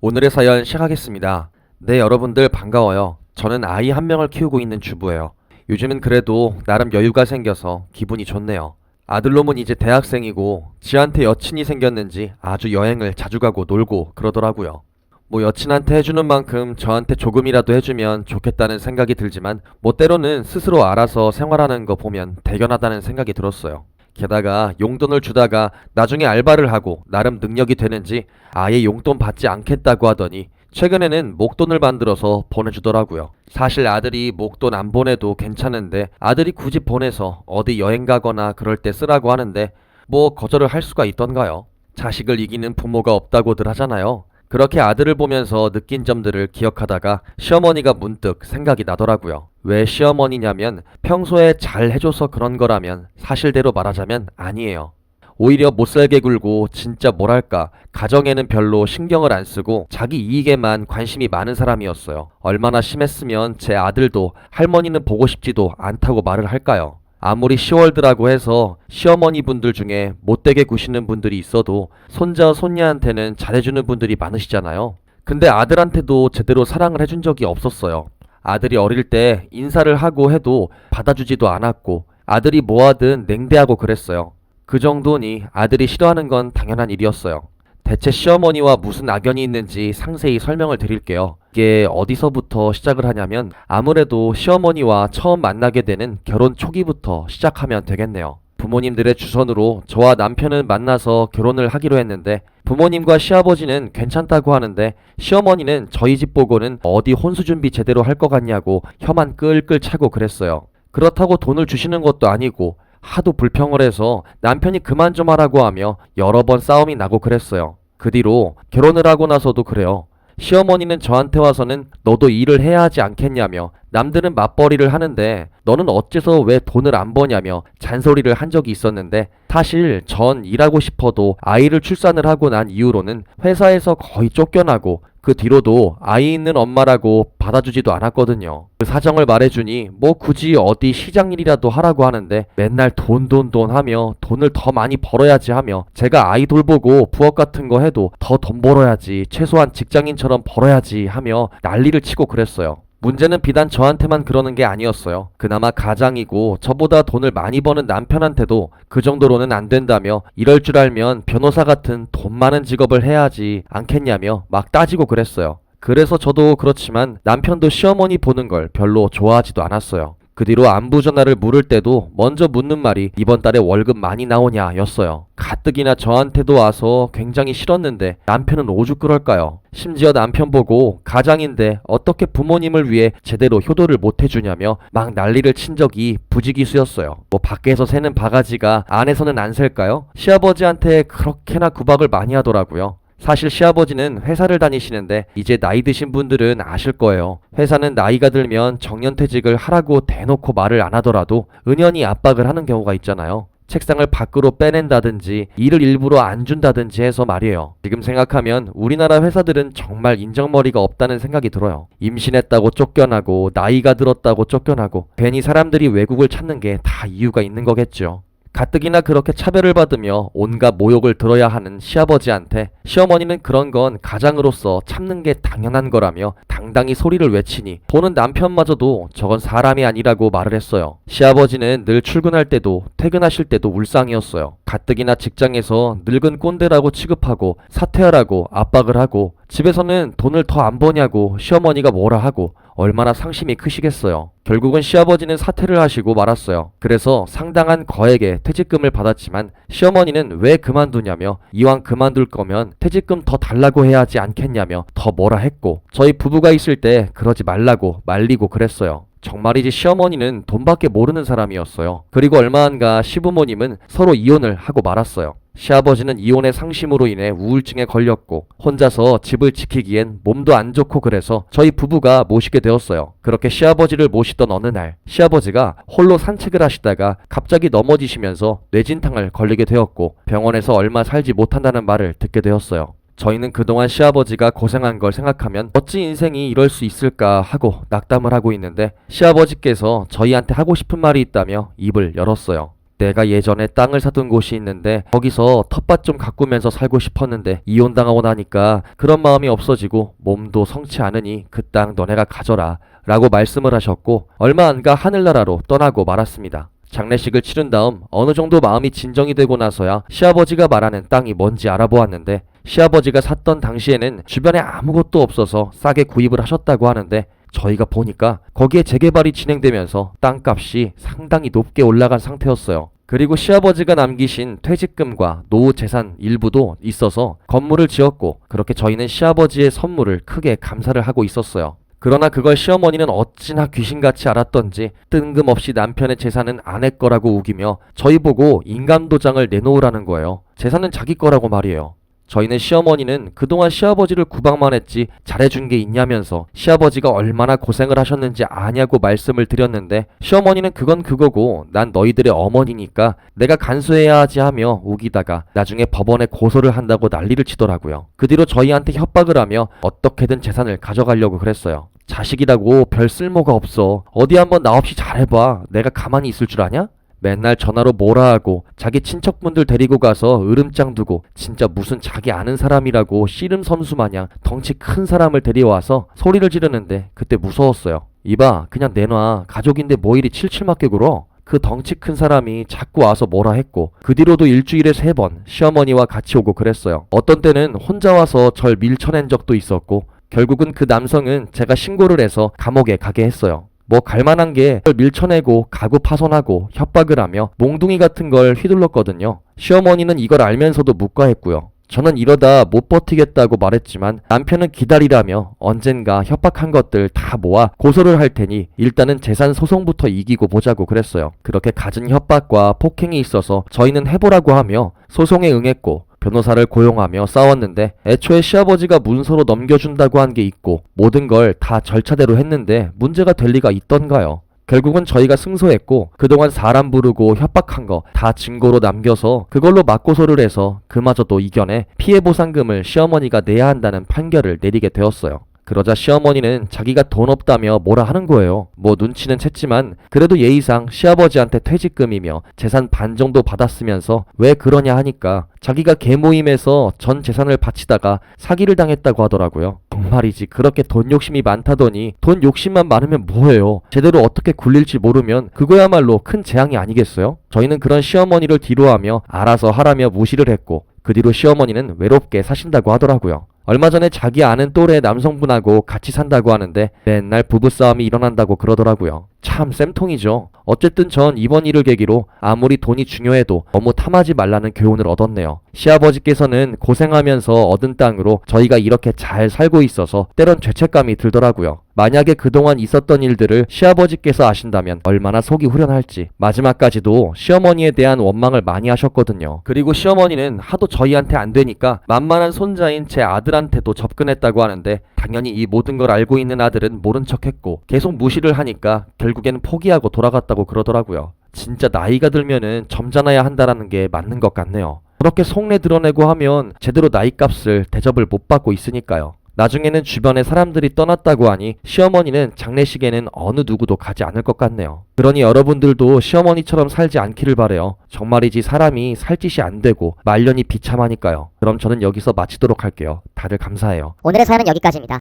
오늘의 사연 시작하겠습니다. 네, 여러분들 반가워요. 저는 아이 한 명을 키우고 있는 주부예요. 요즘은 그래도 나름 여유가 생겨서 기분이 좋네요. 아들놈은 이제 대학생이고 지한테 여친이 생겼는지 아주 여행을 자주 가고 놀고 그러더라고요. 뭐 여친한테 해주는 만큼 저한테 조금이라도 해주면 좋겠다는 생각이 들지만 뭐 때로는 스스로 알아서 생활하는 거 보면 대견하다는 생각이 들었어요. 게다가 용돈을 주다가 나중에 알바를 하고 나름 능력이 되는지 아예 용돈 받지 않겠다고 하더니 최근에는 목돈을 만들어서 보내주더라고요. 사실 아들이 목돈 안 보내도 괜찮은데 아들이 굳이 보내서 어디 여행 가거나 그럴 때 쓰라고 하는데 뭐 거절을 할 수가 있던가요? 자식을 이기는 부모가 없다고들 하잖아요. 그렇게 아들을 보면서 느낀 점들을 기억하다가 시어머니가 문득 생각이 나더라고요. 왜 시어머니냐면 평소에 잘 해줘서 그런 거라면 사실대로 말하자면 아니에요. 오히려 못살게 굴고 진짜 뭐랄까 가정에는 별로 신경을 안 쓰고 자기 이익에만 관심이 많은 사람이었어요. 얼마나 심했으면 제 아들도 할머니는 보고 싶지도 않다고 말을 할까요? 아무리 시월드라고 해서 시어머니 분들 중에 못되게 구시는 분들이 있어도 손자 손녀한테는 잘해주는 분들이 많으시잖아요. 근데 아들한테도 제대로 사랑을 해준 적이 없었어요. 아들이 어릴 때 인사를 하고 해도 받아주지도 않았고 아들이 뭐하든 냉대하고 그랬어요. 그 정도니 아들이 싫어하는 건 당연한 일이었어요. 대체 시어머니와 무슨 악연이 있는지 상세히 설명을 드릴게요. 이게 어디서부터 시작을 하냐면 아무래도 시어머니와 처음 만나게 되는 결혼 초기부터 시작하면 되겠네요. 부모님들의 주선으로 저와 남편은 만나서 결혼을 하기로 했는데 부모님과 시아버지는 괜찮다고 하는데 시어머니는 저희 집 보고는 어디 혼수 준비 제대로 할 것 같냐고 혀만 끌끌 차고 그랬어요. 그렇다고 돈을 주시는 것도 아니고 하도 불평을 해서 남편이 그만 좀 하라고 하며 여러 번 싸움이 나고 그랬어요. 그 뒤로 결혼을 하고 나서도 그래요. 시어머니는 저한테 와서는 너도 일을 해야 하지 않겠냐며 남들은 맞벌이를 하는데 너는 어째서 왜 돈을 안 버냐며 잔소리를 한 적이 있었는데 사실 전 일하고 싶어도 아이를 출산을 하고 난 이후로는 회사에서 거의 쫓겨나고 그 뒤로도 아이 있는 엄마라고 받아주지도 않았거든요. 그 사정을 말해주니 뭐 굳이 어디 시장 일이라도 하라고 하는데 맨날 돈 하며 돈을 더 많이 벌어야지 하며 제가 아이 돌보고 부업 같은 거 해도 더 돈 벌어야지 최소한 직장인처럼 벌어야지 하며 난리를 치고 그랬어요. 문제는 비단 저한테만 그러는 게 아니었어요. 그나마 가장이고 저보다 돈을 많이 버는 남편한테도 그 정도로는 안 된다며 이럴 줄 알면 변호사 같은 돈 많은 직업을 해야지 않겠냐며 막 따지고 그랬어요. 그래서 저도 그렇지만 남편도 시어머니 보는 걸 별로 좋아하지도 않았어요. 그 뒤로 안부 전화를 물을 때도 먼저 묻는 말이 이번 달에 월급 많이 나오냐 였어요. 가뜩이나 저한테도 와서 굉장히 싫었는데 남편은 오죽 그럴까요? 심지어 남편 보고 가장인데 어떻게 부모님을 위해 제대로 효도를 못 해주냐며 막 난리를 친 적이 부지기수였어요. 뭐 밖에서 새는 바가지가 안에서는 안 셀까요? 시아버지한테 그렇게나 구박을 많이 하더라고요. 사실 시아버지는 회사를 다니시는데 이제 나이 드신 분들은 아실 거예요. 회사는 나이가 들면 정년퇴직을 하라고 대놓고 말을 안 하더라도 은연히 압박을 하는 경우가 있잖아요. 책상을 밖으로 빼낸다든지 일을 일부러 안 준다든지 해서 말이에요. 지금 생각하면 우리나라 회사들은 정말 인정머리가 없다는 생각이 들어요. 임신했다고 쫓겨나고 나이가 들었다고 쫓겨나고 괜히 사람들이 외국을 찾는 게 다 이유가 있는 거겠죠. 가뜩이나 그렇게 차별을 받으며 온갖 모욕을 들어야 하는 시아버지한테 시어머니는 그런 건 가장으로서 참는 게 당연한 거라며 당당히 소리를 외치니 보는 남편마저도 저건 사람이 아니라고 말을 했어요. 시아버지는 늘 출근할 때도 퇴근하실 때도 울상이었어요. 가뜩이나 직장에서 늙은 꼰대라고 취급하고 사퇴하라고 압박을 하고 집에서는 돈을 더 안 버냐고 시어머니가 뭐라 하고 얼마나 상심이 크시겠어요. 결국은 시아버지는 사퇴를 하시고 말았어요. 그래서 상당한 거액의 퇴직금을 받았지만 시어머니는 왜 그만두냐며 이왕 그만둘 거면 퇴직금 더 달라고 해야 하지 않겠냐며 더 뭐라 했고 저희 부부가 있을 때 그러지 말라고 말리고 그랬어요. 정말이지 시어머니는 돈밖에 모르는 사람이었어요. 그리고 얼마 안가 시부모님은 서로 이혼을 하고 말았어요. 시아버지는 이혼의 상심으로 인해 우울증에 걸렸고 혼자서 집을 지키기엔 몸도 안 좋고 그래서 저희 부부가 모시게 되었어요. 그렇게 시아버지를 모시던 어느 날 시아버지가 홀로 산책을 하시다가 갑자기 넘어지시면서 뇌진탕을 걸리게 되었고 병원에서 얼마 살지 못한다는 말을 듣게 되었어요. 저희는 그동안 시아버지가 고생한 걸 생각하면 어찌 인생이 이럴 수 있을까 하고 낙담을 하고 있는데 시아버지께서 저희한테 하고 싶은 말이 있다며 입을 열었어요. 내가 예전에 땅을 사둔 곳이 있는데 거기서 텃밭 좀 가꾸면서 살고 싶었는데 이혼당하고 나니까 그런 마음이 없어지고 몸도 성치 않으니 그 땅 너네가 가져라 라고 말씀을 하셨고 얼마 안 가 하늘나라로 떠나고 말았습니다. 장례식을 치른 다음 어느 정도 마음이 진정이 되고 나서야 시아버지가 말하는 땅이 뭔지 알아보았는데 시아버지가 샀던 당시에는 주변에 아무것도 없어서 싸게 구입을 하셨다고 하는데 저희가 보니까 거기에 재개발이 진행되면서 땅값이 상당히 높게 올라간 상태였어요. 그리고 시아버지가 남기신 퇴직금과 노후 재산 일부도 있어서 건물을 지었고 그렇게 저희는 시아버지의 선물을 크게 감사를 하고 있었어요. 그러나 그걸 시어머니는 어찌나 귀신같이 알았던지 뜬금없이 남편의 재산은 아내 거라고 우기며 저희 보고 인감도장을 내놓으라는 거예요. 재산은 자기 거라고 말이에요. 저희는 시어머니는 그동안 시아버지를 구박만 했지 잘해준 게 있냐면서 시아버지가 얼마나 고생을 하셨는지 아냐고 말씀을 드렸는데 시어머니는 그건 그거고 난 너희들의 어머니니까 내가 간수해야 하지 하며 우기다가 나중에 법원에 고소를 한다고 난리를 치더라고요. 그 뒤로 저희한테 협박을 하며 어떻게든 재산을 가져가려고 그랬어요. 자식이라고 별 쓸모가 없어. 어디 한번 나 없이 잘해봐. 내가 가만히 있을 줄 아냐? 맨날 전화로 뭐라 하고 자기 친척분들 데리고 가서 으름장 두고 진짜 무슨 자기 아는 사람이라고 씨름 선수 마냥 덩치 큰 사람을 데려와서 소리를 지르는데 그때 무서웠어요. 이봐 그냥 내놔. 가족인데 뭐 이리 칠칠맞게 굴어. 그 덩치 큰 사람이 자꾸 와서 뭐라 했고 그 뒤로도 일주일에 3번 시어머니와 같이 오고 그랬어요. 어떤 때는 혼자 와서 절 밀쳐낸 적도 있었고 결국은 그 남성은 제가 신고를 해서 감옥에 가게 했어요. 뭐 갈만한 게 밀쳐내고 가구 파손하고 협박을 하며 몽둥이 같은 걸 휘둘렀거든요. 시어머니는 이걸 알면서도 묵과했고요. 저는 이러다 못 버티겠다고 말했지만 남편은 기다리라며 언젠가 협박한 것들 다 모아 고소를 할 테니 일단은 재산 소송부터 이기고 보자고 그랬어요. 그렇게 갖은 협박과 폭행이 있어서 저희는 해보라고 하며 소송에 응했고 변호사를 고용하며 싸웠는데 애초에 시아버지가 문서로 넘겨준다고 한 게 있고 모든 걸 다 절차대로 했는데 문제가 될 리가 있던가요. 결국은 저희가 승소했고 그동안 사람 부르고 협박한 거 다 증거로 남겨서 그걸로 맞고소를 해서 그마저도 이겨내 피해보상금을 시어머니가 내야 한다는 판결을 내리게 되었어요. 그러자 시어머니는 자기가 돈 없다며 뭐라 하는 거예요. 뭐 눈치는 챘지만 그래도 예의상 시아버지한테 퇴직금이며 재산 반 정도 받았으면서 왜 그러냐 하니까 자기가 개모임에서 전 재산을 바치다가 사기를 당했다고 하더라고요. 정말이지 그렇게 돈 욕심이 많다더니 돈 욕심만 많으면 뭐해요. 제대로 어떻게 굴릴지 모르면 그거야말로 큰 재앙이 아니겠어요? 저희는 그런 시어머니를 뒤로하며 알아서 하라며 무시를 했고 그 뒤로 시어머니는 외롭게 사신다고 하더라고요. 얼마 전에 자기 아는 또래 남성분하고 같이 산다고 하는데 맨날 부부싸움이 일어난다고 그러더라고요. 참 쌤통이죠. 어쨌든 전 이번 일을 계기로 아무리 돈이 중요해도 너무 탐하지 말라는 교훈을 얻었네요. 시아버지께서는 고생하면서 얻은 땅으로 저희가 이렇게 잘 살고 있어서 때론 죄책감이 들더라고요. 만약에 그동안 있었던 일들을 시아버지께서 아신다면 얼마나 속이 후련할지. 마지막까지도 시어머니에 대한 원망을 많이 하셨거든요. 그리고 시어머니는 하도 저희한테 안 되니까 만만한 손자인 제 아들한테도 접근했다고 하는데 당연히 이 모든 걸 알고 있는 아들은 모른 척했고 계속 무시를 하니까 결국에는 포기하고 돌아갔다고 그러더라고요. 진짜 나이가 들면은 점잖아야 한다라는 게 맞는 것 같네요. 그렇게 속내 드러내고 하면 제대로 나이값을 대접을 못 받고 있으니까요. 나중에는 주변에 사람들이 떠났다고 하니 시어머니는 장례식에는 어느 누구도 가지 않을 것 같네요. 그러니 여러분들도 시어머니처럼 살지 않기를 바래요. 정말이지 사람이 살 짓이 안 되고 말년이 비참하니까요. 그럼 저는 여기서 마치도록 할게요. 다들 감사해요. 오늘의 사연은 여기까지입니다.